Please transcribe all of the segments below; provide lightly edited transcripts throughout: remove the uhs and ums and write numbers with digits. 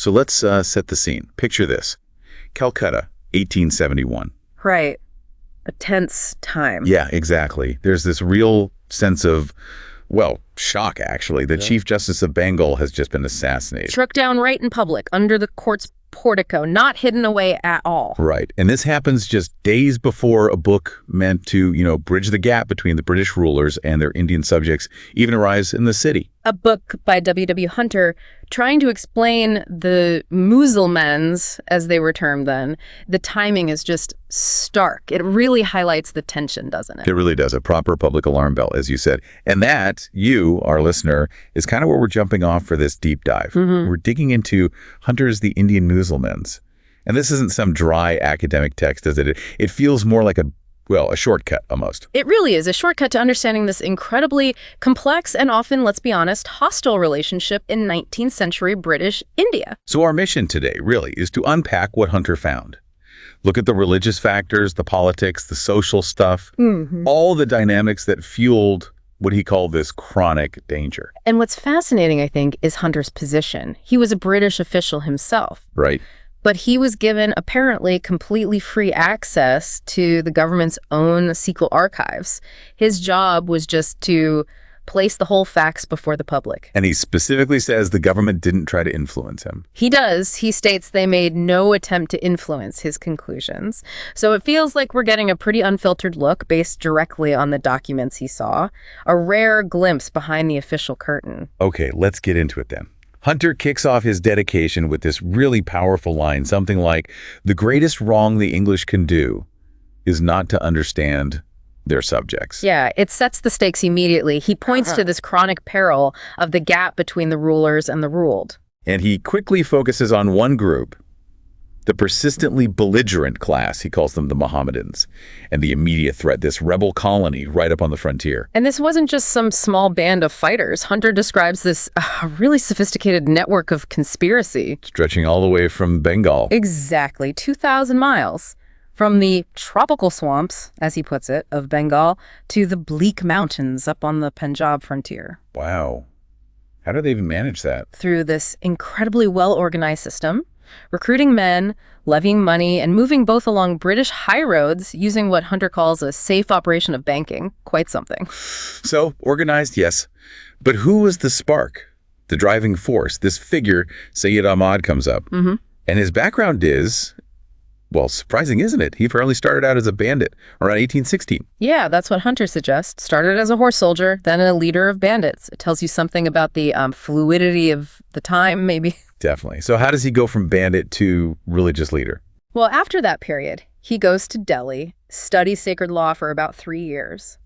So let's set the scene. Picture this. Calcutta, 1871. Right. A tense time. Yeah, exactly. There's this real sense of, well, shock, actually. The Chief Justice of Bengal has just been assassinated. Struck down right in public, under the court's portico, not hidden away at all. Right. And this happens just days before a book meant to, bridge the gap between the British rulers and their Indian subjects even arrives in the city. A book by W.W. Hunter trying to explain the Musalmans, as they were termed then. The timing is just stark. It really highlights the tension, doesn't it? It really does. A proper public alarm bell, as you said. And that, you, our listener, is kind of where we're jumping off for this deep dive. We're digging into Hunter's The Indian Musalmans. And this isn't some dry academic text, is it? It feels more like a shortcut almost. It really is a shortcut to understanding this incredibly complex and often, let's be honest, hostile relationship in 19th century British India. So our mission today really is to unpack what Hunter found. Look at the religious factors, the politics, the social stuff, all the dynamics that fueled what he called this chronic danger. And what's fascinating, I think, is Hunter's position. He was a British official himself. Right. But he was given apparently completely free access to the government's own secret archives. His job was just to place the whole facts before the public. And he specifically says the government didn't try to influence him. He does. He states they made no attempt to influence his conclusions. So it feels like we're getting a pretty unfiltered look based directly on the documents he saw, a rare glimpse behind the official curtain. Okay, let's get into it then. Hunter kicks off his dedication with this really powerful line, something like, "The greatest wrong the English can do is not to understand their subjects." Yeah, it sets the stakes immediately. He points to this chronic peril of the gap between the rulers and the ruled. And he quickly focuses on one group, the persistently belligerent class, he calls them the Mohammedans, and the immediate threat, this rebel colony right up on the frontier. And this wasn't just some small band of fighters. Hunter describes this really sophisticated network of conspiracy. Stretching all the way from Bengal. Exactly, 2,000 miles. From the tropical swamps, as he puts it, of Bengal, to the bleak mountains up on the Punjab frontier. Wow. How do they even manage that? Through this incredibly well-organized system, recruiting men, levying money, and moving both along British high roads using what Hunter calls a safe operation of banking. Quite something. So, organized, yes. But who was the spark, the driving force? This figure, Sayyid Ahmad, comes up. And his background is, well, surprising, isn't it? He apparently started out as a bandit around 1816. Yeah, that's what Hunter suggests. Started as a horse soldier, then a leader of bandits. It tells you something about the fluidity of the time, maybe. Definitely. So how does he go from bandit to religious leader? Well, after that period, he goes to Delhi, studies sacred law for about 3 years,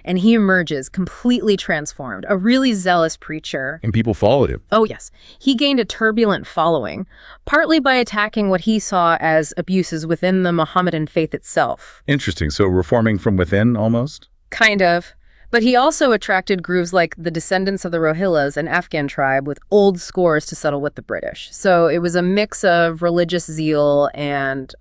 and he emerges completely transformed, a really zealous preacher. And people followed him. Oh, yes. He gained a turbulent following, partly by attacking what he saw as abuses within the Mohammedan faith itself. Interesting. So reforming from within, almost? Kind of. But he also attracted groups like the descendants of the Rohillas, an Afghan tribe with old scores to settle with the British. So it was a mix of religious zeal and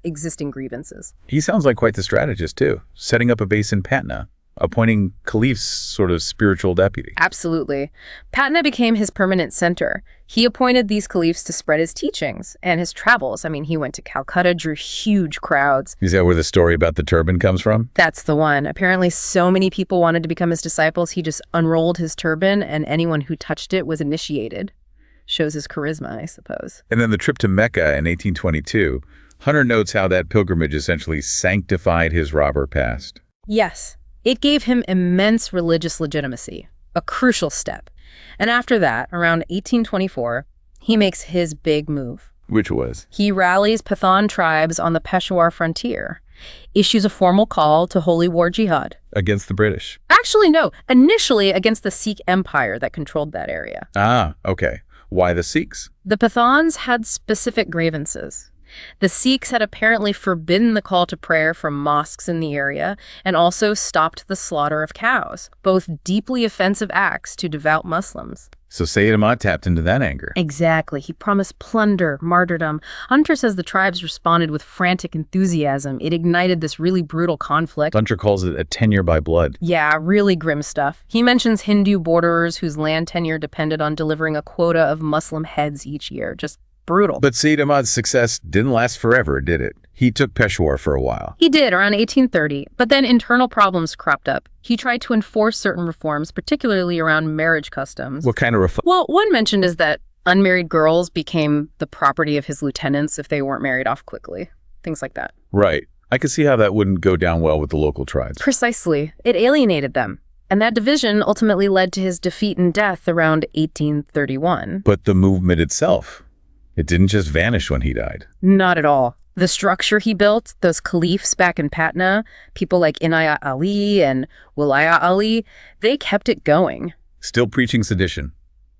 existing grievances. He sounds like quite the strategist, too, setting up a base in Patna, appointing Caliph's sort of spiritual deputy. Absolutely. Patna became his permanent center. He appointed these caliphs to spread his teachings and his travels. I mean, he went to Calcutta, drew huge crowds. Is that where the story about the turban comes from? That's the one. Apparently, so many people wanted to become his disciples, he just unrolled his turban, and anyone who touched it was initiated. Shows his charisma, I suppose. And then the trip to Mecca in 1822, Hunter notes how that pilgrimage essentially sanctified his robber past. Yes. It gave him immense religious legitimacy, a crucial step. And after that, around 1824, he makes his big move. Which was? He rallies Pathan tribes on the Peshawar frontier, issues a formal call to holy war jihad. Against the British? Actually, no. Initially against the Sikh empire that controlled that area. Ah, okay. Why the Sikhs? The Pathans had specific grievances. The Sikhs had apparently forbidden the call to prayer from mosques in the area and also stopped the slaughter of cows, both deeply offensive acts to devout Muslims. So Sayyid Ahmad tapped into that anger. Exactly. He promised plunder, martyrdom. Hunter says the tribes responded with frantic enthusiasm. It ignited this really brutal conflict. Hunter calls it a tenure by blood. Yeah, really grim stuff. He mentions Hindu borderers whose land tenure depended on delivering a quota of Muslim heads each year. Just brutal. But Sayyid Ahmad's success didn't last forever, did it? He took Peshawar for a while. He did, around 1830, but then internal problems cropped up. He tried to enforce certain reforms, particularly around marriage customs. What kind of reform? Well, one mentioned is that unmarried girls became the property of his lieutenants if they weren't married off quickly. Things like that. Right. I could see how that wouldn't go down well with the local tribes. Precisely. It alienated them. And that division ultimately led to his defeat and death around 1831. But the movement itself, it didn't just vanish when he died. Not at all. The structure he built, those caliphs back in Patna, people like Inayat Ali and Wilayat Ali, they kept it going. Still preaching sedition,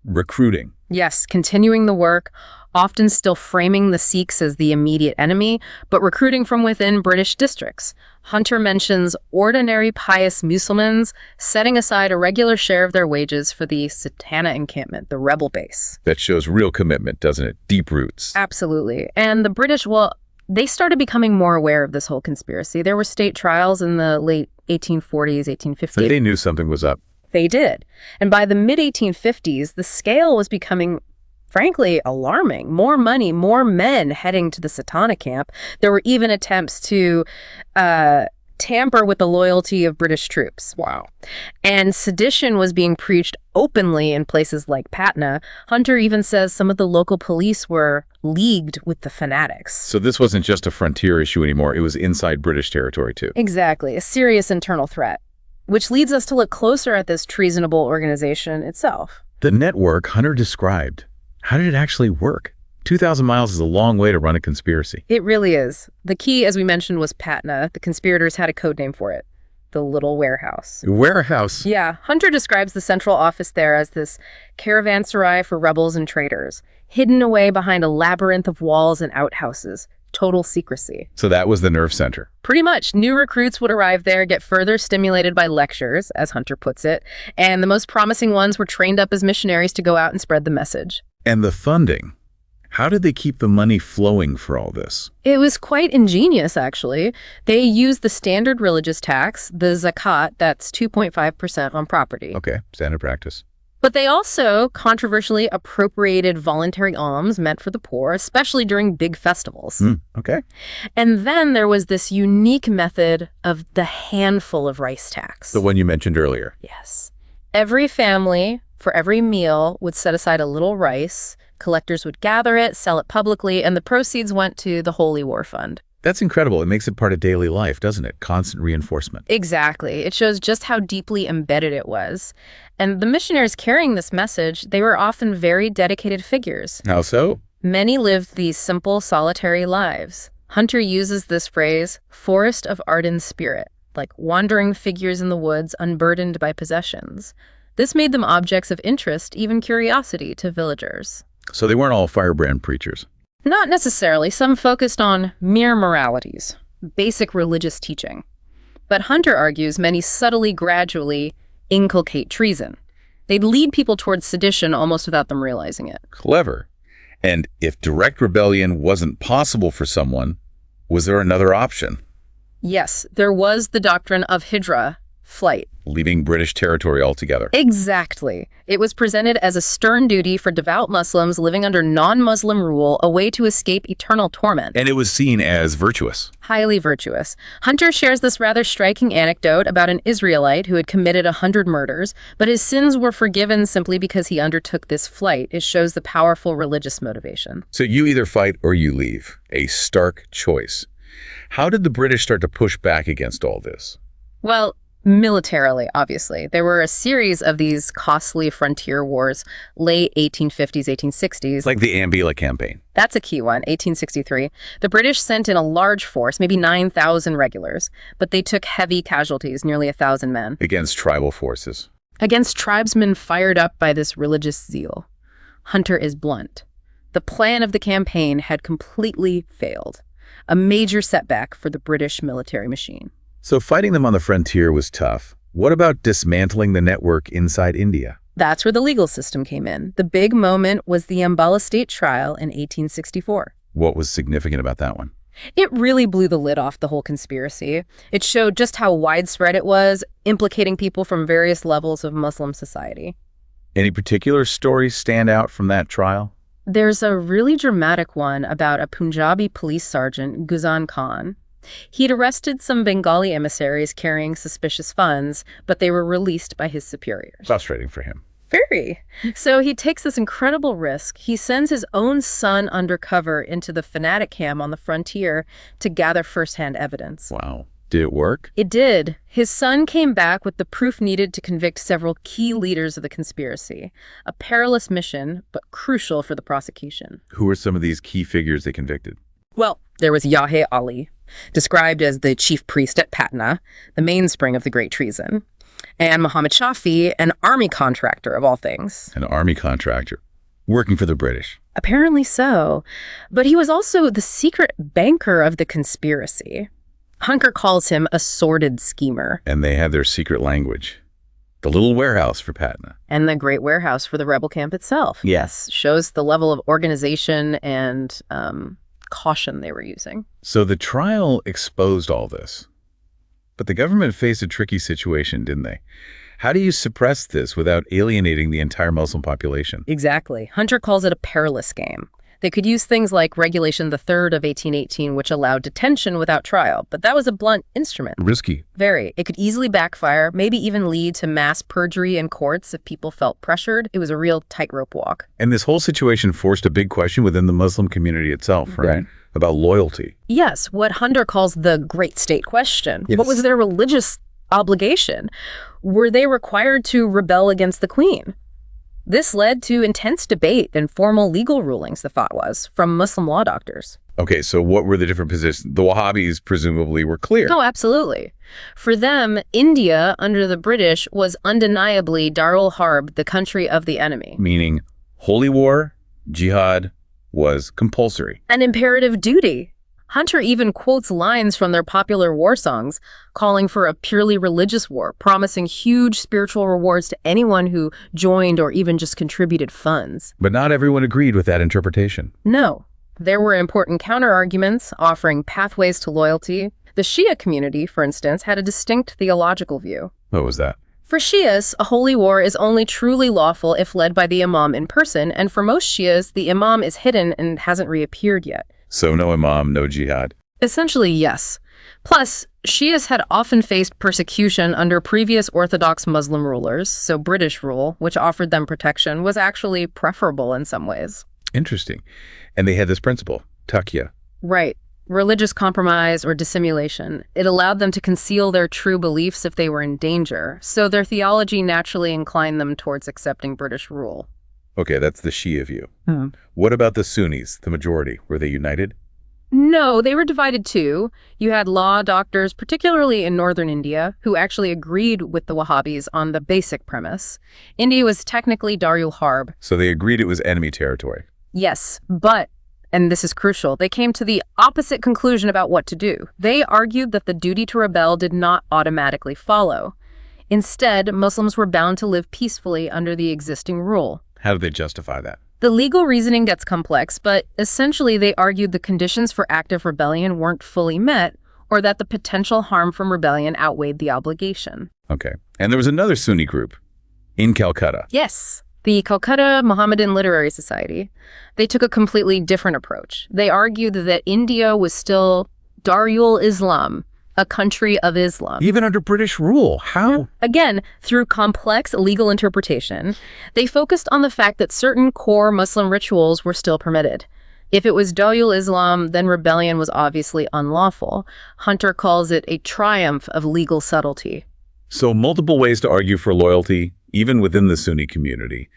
recruiting. Yes, continuing the work, often still framing the Sikhs as the immediate enemy, but recruiting from within British districts. Hunter mentions ordinary pious Musalmans setting aside a regular share of their wages for the Satana encampment, the rebel base. That shows real commitment, doesn't it? Deep roots. Absolutely. And the British, well, they started becoming more aware of this whole conspiracy. There were state trials in the late 1840s, 1850s. So they knew something was up. They did. And by the mid-1850s, the scale was becoming, frankly, alarming. More money, more men heading to the Satana camp. There were even attempts to tamper with the loyalty of British troops. Wow. And sedition was being preached openly in places like Patna. Hunter even says some of the local police were leagued with the fanatics. So this wasn't just a frontier issue anymore. It was inside British territory, too. Exactly. A serious internal threat, which leads us to look closer at this treasonable organization itself. The network Hunter described, how did it actually work? 2,000 miles is a long way to run a conspiracy. It really is. The key, as we mentioned, was Patna. The conspirators had a code name for it. The Little Warehouse. Warehouse? Yeah. Hunter describes the central office there as this caravanserai for rebels and traders, hidden away behind a labyrinth of walls and outhouses. Total secrecy. So that was the nerve center. Pretty much. New recruits would arrive there, get further stimulated by lectures, as Hunter puts it, and the most promising ones were trained up as missionaries to go out and spread the message. And the funding. How did they keep the money flowing for all this? It was quite ingenious, actually. They used the standard religious tax, the zakat, that's 2.5% on property. Okay, standard practice. But they also controversially appropriated voluntary alms meant for the poor, especially during big festivals. Okay. And then there was this unique method of the handful of rice tax. The one you mentioned earlier. Yes. Every family, for every meal, would set aside a little rice. Collectors would gather it, sell it publicly, and the proceeds went to the Holy War Fund. That's incredible. It makes it part of daily life, doesn't it? Constant reinforcement. Exactly. It shows just how deeply embedded it was. And the missionaries carrying this message, they were often very dedicated figures. How so? Many lived these simple, solitary lives. Hunter uses this phrase, forest of ardent spirit, like wandering figures in the woods unburdened by possessions. This made them objects of interest, even curiosity, to villagers. So they weren't all firebrand preachers. Not necessarily. Some focused on mere moralities, basic religious teaching. But Hunter argues many subtly, gradually inculcate treason. They'd lead people towards sedition almost without them realizing it. Clever. And if direct rebellion wasn't possible for someone, was there another option? Yes, there was the doctrine of hijra, flight. Leaving British territory altogether. Exactly. It was presented as a stern duty for devout Muslims living under non-Muslim rule, a way to escape eternal torment. And it was seen as virtuous. Highly virtuous. Hunter shares this rather striking anecdote about an Israelite who had committed 100 murders, but his sins were forgiven simply because he undertook this flight. It shows the powerful religious motivation. So you either fight or you leave. A stark choice. How did the British start to push back against all this? Well, militarily, obviously. There were a series of these costly frontier wars, late 1850s, 1860s. Like the Ambila campaign. That's a key one, 1863. The British sent in a large force, maybe 9,000 regulars, but they took heavy casualties, nearly 1,000 men. Against tribal forces. Against tribesmen fired up by this religious zeal. Hunter is blunt. The plan of the campaign had completely failed. A major setback for the British military machine. So fighting them on the frontier was tough. What about dismantling the network inside India? That's where the legal system came in. The big moment was the Ambala State trial in 1864. What was significant about that one? It really blew the lid off the whole conspiracy. It showed just how widespread it was, implicating people from various levels of Muslim society. Any particular stories stand out from that trial? There's a really dramatic one about a Punjabi police sergeant, Guzan Khan. He'd arrested some Bengali emissaries carrying suspicious funds, but they were released by his superiors. Frustrating for him. Very. So he takes this incredible risk. He sends his own son undercover into the fanatic camp on the frontier to gather firsthand evidence. Wow. Did it work? It did. His son came back with the proof needed to convict several key leaders of the conspiracy. A perilous mission, but crucial for the prosecution. Who were some of these key figures they convicted? Well, there was Yahe Ali, described as the chief priest at Patna, the mainspring of the Great Treason, and Muhammad Shafi, an army contractor of all things. An army contractor, working for the British. Apparently so. But he was also the secret banker of the conspiracy. Hunker calls him a sordid schemer. And they had their secret language. The little warehouse for Patna. And the great warehouse for the rebel camp itself. Yes, shows the level of organization and caution they were using. So the trial exposed all this. But the government faced a tricky situation, didn't they? How do you suppress this without alienating the entire Muslim population? Exactly. Hunter calls it a perilous game. They could use things like Regulation the 3rd of 1818, which allowed detention without trial, but that was a blunt instrument. Risky. Very. It could easily backfire, maybe even lead to mass perjury in courts if people felt pressured. It was a real tightrope walk. And this whole situation forced a big question within the Muslim community itself, right? About loyalty. Yes, what Hunter calls the great state question. Yes. What was their religious obligation? Were they required to rebel against the queen? This led to intense debate and formal legal rulings, the thought was, from Muslim law doctors. Okay, so what were the different positions? The Wahhabis presumably were clear. Oh, absolutely. For them, India, under the British, was undeniably Darul Harb, the country of the enemy. Meaning holy war, jihad, was compulsory. An imperative duty. Hunter even quotes lines from their popular war songs, calling for a purely religious war, promising huge spiritual rewards to anyone who joined or even just contributed funds. But not everyone agreed with that interpretation. No. There were important counter-arguments offering pathways to loyalty. The Shia community, for instance, had a distinct theological view. What was that? For Shias, a holy war is only truly lawful if led by the imam in person, and for most Shias, the imam is hidden and hasn't reappeared yet. So no imam, no jihad. Essentially, yes. Plus, Shias had often faced persecution under previous Orthodox Muslim rulers, so British rule, which offered them protection, was actually preferable in some ways. Interesting. And they had this principle, taqiyya. Right. Religious compromise or dissimulation. It allowed them to conceal their true beliefs if they were in danger, so their theology naturally inclined them towards accepting British rule. Okay, that's the Shia view. What about the Sunnis, the majority? Were they united? No, they were divided too. You had law doctors, particularly in northern India, who actually agreed with the Wahhabis on the basic premise. India was technically Darul Harb. So they agreed it was enemy territory. Yes, but, and this is crucial, they came to the opposite conclusion about what to do. They argued that the duty to rebel did not automatically follow. Instead, Muslims were bound to live peacefully under the existing rule. How do they justify that? The legal reasoning gets complex, but essentially they argued the conditions for active rebellion weren't fully met, or that the potential harm from rebellion outweighed the obligation. Okay. And there was another Sunni group in Calcutta. Yes, the Calcutta Mohammedan Literary Society. They took a completely different approach. They argued that India was still Darul Islam, a country of Islam. Even under British rule. How? Again, through complex legal interpretation, they focused on the fact that certain core Muslim rituals were still permitted. If it was Darul Islam, then rebellion was obviously unlawful. Hunter calls it a triumph of legal subtlety. So multiple ways to argue for loyalty, even within the Sunni community.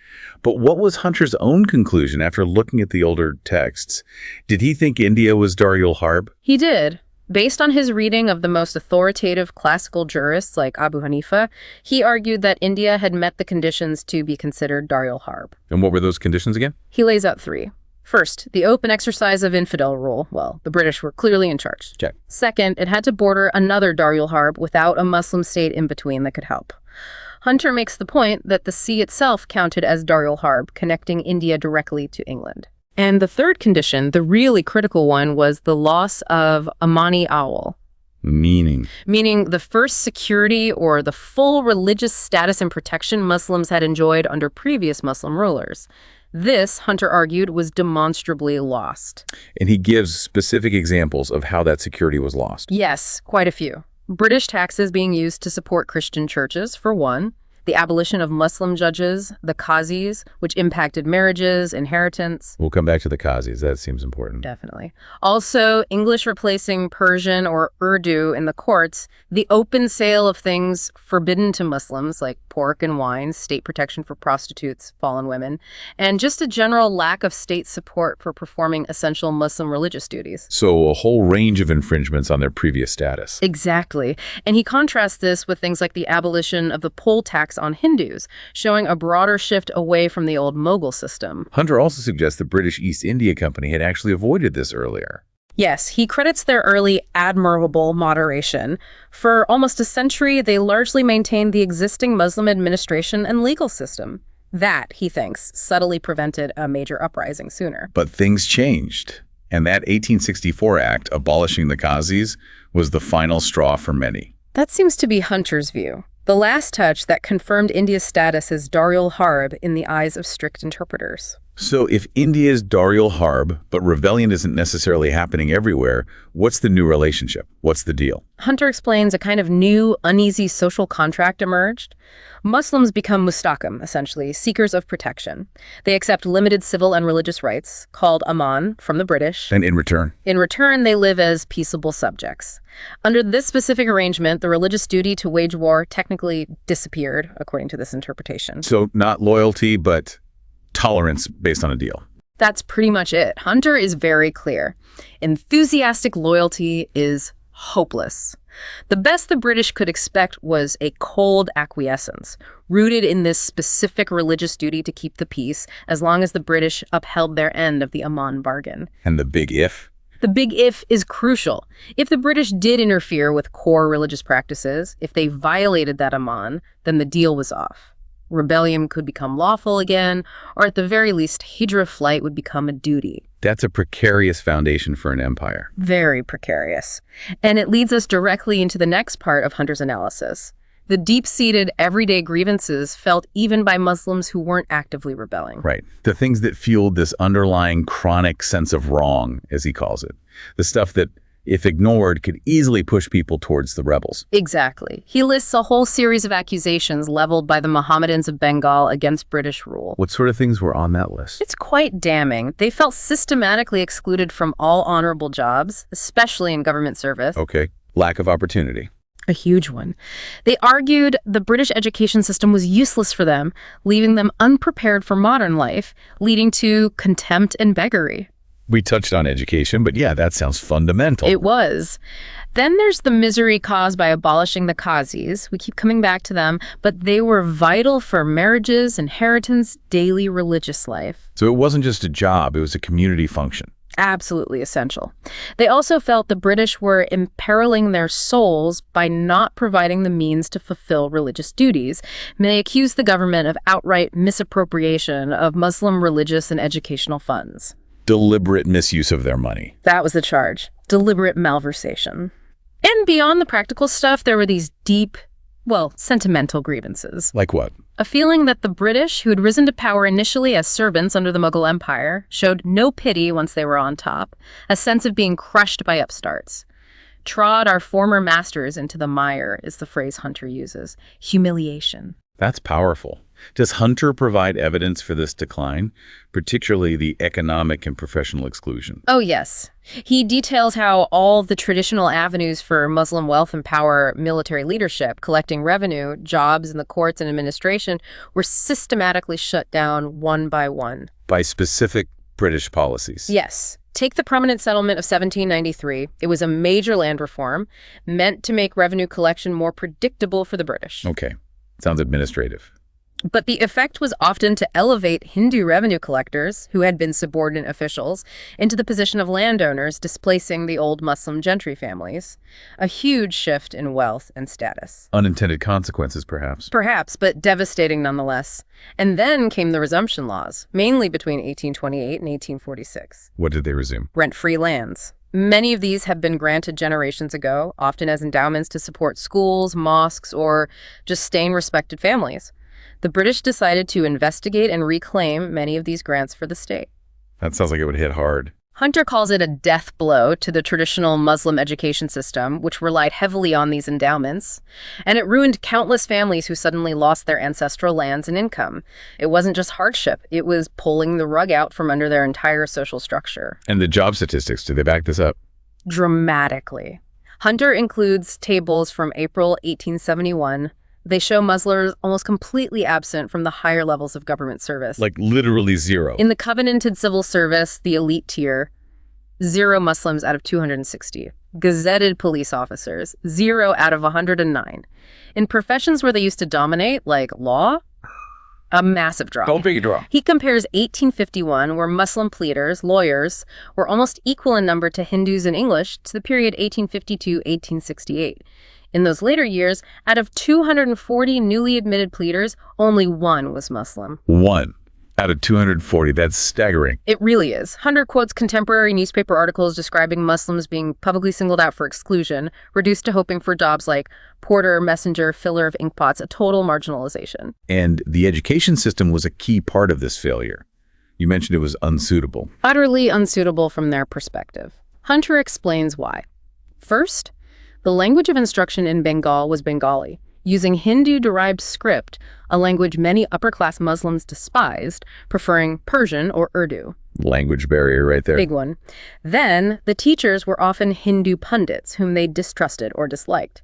But what was Hunter's own conclusion after looking at the older texts? Did he think India was Darul Harb? He did. Based on his reading of the most authoritative classical jurists like Abu Hanifa, he argued that India had met the conditions to be considered Darul Harb. And what were those conditions again? He lays out three. First, the open exercise of infidel rule. Well, the British were clearly in charge. Check. Second, it had to border another Darul Harb without a Muslim state in between that could help. Hunter makes the point that the sea itself counted as Darul Harb, connecting India directly to England. And the third condition, the really critical one, was the loss of Amani Awal. Meaning the first security or the full religious status and protection Muslims had enjoyed under previous Muslim rulers. This, Hunter argued, was demonstrably lost. And he gives specific examples of how that security was lost. Yes, quite a few. British taxes being used to support Christian churches, for one. The abolition of Muslim judges, the qazis, which impacted marriages, inheritance. We'll come back to the qazis. That seems important. Definitely. Also, English replacing Persian or Urdu in the courts, the open sale of things forbidden to Muslims, like pork and wine, state protection for prostitutes, fallen women, and just a general lack of state support for performing essential Muslim religious duties. So a whole range of infringements on their previous status. Exactly. And he contrasts this with things like the abolition of the poll tax on Hindus, showing a broader shift away from the old Mughal system. Hunter also suggests the British East India Company had actually avoided this earlier. Yes, he credits their early admirable moderation. For almost a century, they largely maintained the existing Muslim administration and legal system. That, he thinks, subtly prevented a major uprising sooner. But things changed, and that 1864 act abolishing the qazis was the final straw for many. That seems to be Hunter's view. The last touch that confirmed India's status as Darul Harb in the eyes of strict interpreters. So if India is Darul Harb, but rebellion isn't necessarily happening everywhere, what's the new relationship? What's the deal? Hunter explains a kind of new, uneasy social contract emerged. Muslims become mustaqim, essentially, seekers of protection. They accept limited civil and religious rights, called aman, from the British. And in return? In return, they live as peaceable subjects. Under this specific arrangement, the religious duty to wage war technically disappeared, according to this interpretation. So not loyalty, but tolerance based on a deal. That's pretty much it. Hunter is very clear. Enthusiastic loyalty is hopeless. The best the British could expect was a cold acquiescence, rooted in this specific religious duty to keep the peace, as long as the British upheld their end of the Aman bargain. And the big if? The big if is crucial. If the British did interfere with core religious practices, if they violated that Aman, then the deal was off. Rebellion could become lawful again, or at the very least, Hijra flight would become a duty. That's a precarious foundation for an empire. Very precarious. And it leads us directly into the next part of Hunter's analysis. The deep-seated everyday grievances felt even by Muslims who weren't actively rebelling. Right. The things that fueled this underlying chronic sense of wrong, as he calls it. The stuff that, if ignored, could easily push people towards the rebels. Exactly. He lists a whole series of accusations leveled by the Mohammedans of Bengal against British rule. What sort of things were on that list? It's quite damning. They felt systematically excluded from all honorable jobs, especially in government service. Okay. Lack of opportunity. A huge one. They argued the British education system was useless for them, leaving them unprepared for modern life, leading to contempt and beggary. We touched on education, but yeah, that sounds fundamental. It was. Then there's the misery caused by abolishing the qazis. We keep coming back to them, but they were vital for marriages, inheritance, daily religious life. So it wasn't just a job, it was a community function. Absolutely essential. They also felt the British were imperiling their souls by not providing the means to fulfill religious duties. And they accused the government of outright misappropriation of Muslim religious and educational funds. Deliberate misuse of their money. That was the charge. Deliberate malversation. And beyond the practical stuff, there were these deep, sentimental grievances. Like what? A feeling that the British, who had risen to power initially as servants under the Mughal Empire, showed no pity once they were on top, a sense of being crushed by upstarts. Trod our former masters into the mire is the phrase Hunter uses. Humiliation. That's powerful. Does Hunter provide evidence for this decline, particularly the economic and professional exclusion? Oh, yes. He details how all the traditional avenues for Muslim wealth and power, military leadership, collecting revenue, jobs in the courts and administration, were systematically shut down one by one. By specific British policies? Yes. Take the Permanent Settlement of 1793. It was a major land reform meant to make revenue collection more predictable for the British. Okay. Sounds administrative. But the effect was often to elevate Hindu revenue collectors, who had been subordinate officials, into the position of landowners, displacing the old Muslim gentry families. A huge shift in wealth and status. Unintended consequences, perhaps. Perhaps, but devastating nonetheless. And then came the resumption laws, mainly between 1828 and 1846. What did they resume? Rent-free lands. Many of these have been granted generations ago, often as endowments to support schools, mosques, or just staying respected families. The British decided to investigate and reclaim many of these grants for the state. That sounds like it would hit hard. Hunter calls it a death blow to the traditional Muslim education system, which relied heavily on these endowments. And it ruined countless families who suddenly lost their ancestral lands and income. It wasn't just hardship, it was pulling the rug out from under their entire social structure. And the job statistics, do they back this up? Dramatically. Hunter includes tables from April 1871. They show Muslims almost completely absent from the higher levels of government service. Like literally zero. In the covenanted civil service, the elite tier, 0 Muslims out of 260. Gazetted police officers, 0 out of 109. In professions where they used to dominate, like law, a massive drop. Don't big draw. He compares 1851, where Muslim pleaders, lawyers, were almost equal in number to Hindus in English, to the period 1852-1868. In those later years, out of 240 newly admitted pleaders, only 1 was Muslim. 1 out of 240. That's staggering. It really is. Hunter quotes contemporary newspaper articles describing Muslims being publicly singled out for exclusion, reduced to hoping for jobs like porter, messenger, filler of inkpots, a total marginalization. And the education system was a key part of this failure. You mentioned it was unsuitable. Utterly unsuitable from their perspective. Hunter explains why. First, the language of instruction in Bengal was Bengali, using Hindu-derived script, a language many upper-class Muslims despised, preferring Persian or Urdu. Language barrier right there. Big one. Then, the teachers were often Hindu pundits, whom they distrusted or disliked.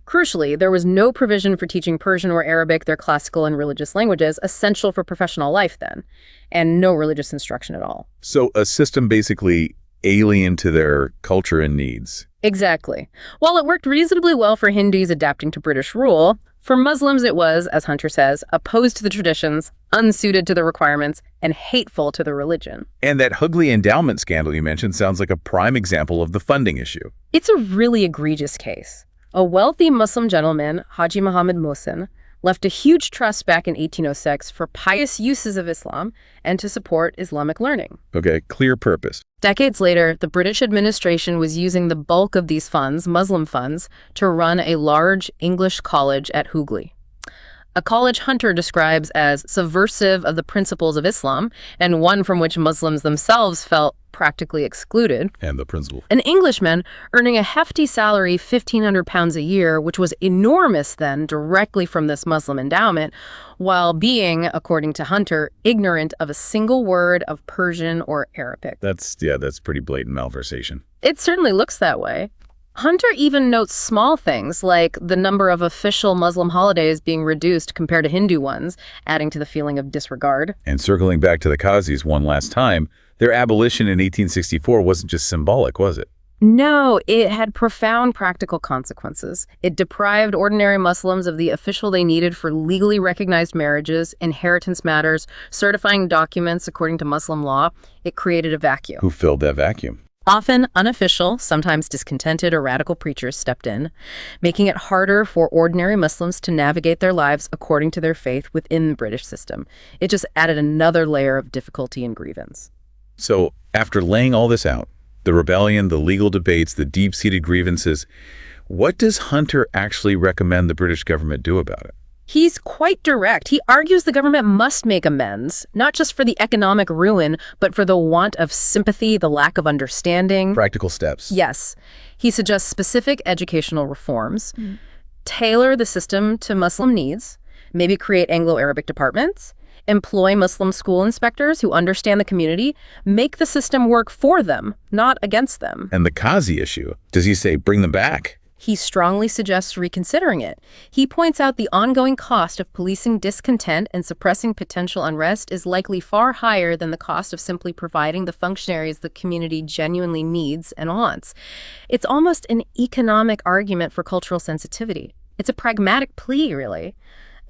Crucially, there was no provision for teaching Persian or Arabic, their classical and religious languages, essential for professional life then, and no religious instruction at all. So a system basically alien to their culture and needs. Exactly. While it worked reasonably well for Hindus adapting to British rule, for Muslims it was, as Hunter says, opposed to the traditions, unsuited to the requirements, and hateful to the religion. And that Hughley endowment scandal you mentioned sounds like a prime example of the funding issue. It's a really egregious case. A wealthy Muslim gentleman, Haji Muhammad Mohsin, left a huge trust back in 1806 for pious uses of Islam and to support Islamic learning. Okay, clear purpose. Decades later, the British administration was using the bulk of these funds, Muslim funds, to run a large English college at Hooghly. A college Hunter describes as subversive of the principles of Islam, and one from which Muslims themselves felt practically excluded. And the principle. An Englishman earning a hefty salary, £1,500 a year, which was enormous then, directly from this Muslim endowment, while being, according to Hunter, ignorant of a single word of Persian or Arabic. That's pretty blatant malversation. It certainly looks that way. Hunter even notes small things like the number of official Muslim holidays being reduced compared to Hindu ones, adding to the feeling of disregard. And circling back to the Qazis one last time, their abolition in 1864 wasn't just symbolic, was it? No, it had profound practical consequences. It deprived ordinary Muslims of the official they needed for legally recognized marriages, inheritance matters, certifying documents according to Muslim law. It created a vacuum. Who filled that vacuum? Often unofficial, sometimes discontented or radical preachers stepped in, making it harder for ordinary Muslims to navigate their lives according to their faith within the British system. It just added another layer of difficulty and grievance. So after laying all this out, the rebellion, the legal debates, the deep-seated grievances, what does Hunter actually recommend the British government do about it? He's quite direct. He argues the government must make amends, not just for the economic ruin, but for the want of sympathy, the lack of understanding. Practical steps. Yes. He suggests specific educational reforms, tailor the system to Muslim needs, maybe create Anglo-Arabic departments, employ Muslim school inspectors who understand the community, make the system work for them, not against them. And the Qazi issue, does he say bring them back? He strongly suggests reconsidering it. He points out the ongoing cost of policing discontent and suppressing potential unrest is likely far higher than the cost of simply providing the functionaries the community genuinely needs and wants. It's almost an economic argument for cultural sensitivity. It's a pragmatic plea, really.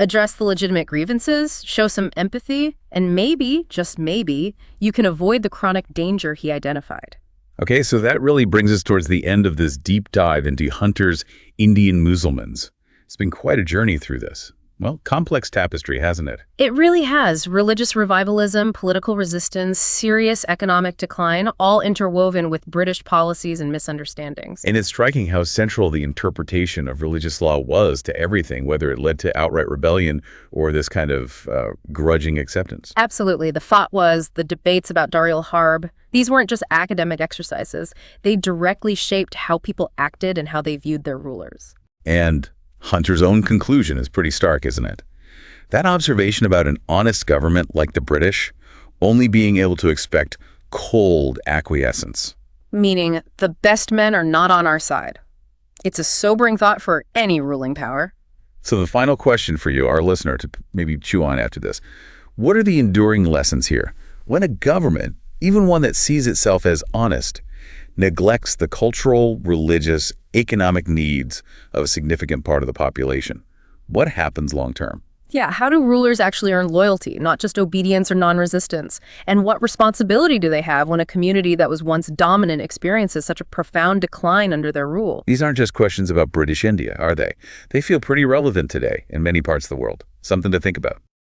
Address the legitimate grievances, show some empathy, and maybe, just maybe, you can avoid the chronic danger he identified. Okay, so that really brings us towards the end of this deep dive into Hunter's Indian Musalmans. It's been quite a journey through this. Well, complex tapestry, hasn't it? It really has. Religious revivalism, political resistance, serious economic decline, all interwoven with British policies and misunderstandings. And it's striking how central the interpretation of religious law was to everything, whether it led to outright rebellion or this kind of grudging acceptance. Absolutely. The fatwas, the debates about Darul Harb, these weren't just academic exercises. They directly shaped how people acted and how they viewed their rulers. And Hunter's own conclusion is pretty stark, isn't it? That observation about an honest government like the British only being able to expect cold acquiescence. Meaning, the best men are not on our side. It's a sobering thought for any ruling power. So the final question for you, our listener, to maybe chew on after this. What are the enduring lessons here? When a government, even one that sees itself as honest, neglects the cultural, religious, economic needs of a significant part of the population, what happens long term? Yeah, how do rulers actually earn loyalty, not just obedience or non-resistance? And what responsibility do they have when a community that was once dominant experiences such a profound decline under their rule? These aren't just questions about British India, are they? They feel pretty relevant today in many parts of the world. Something to think about.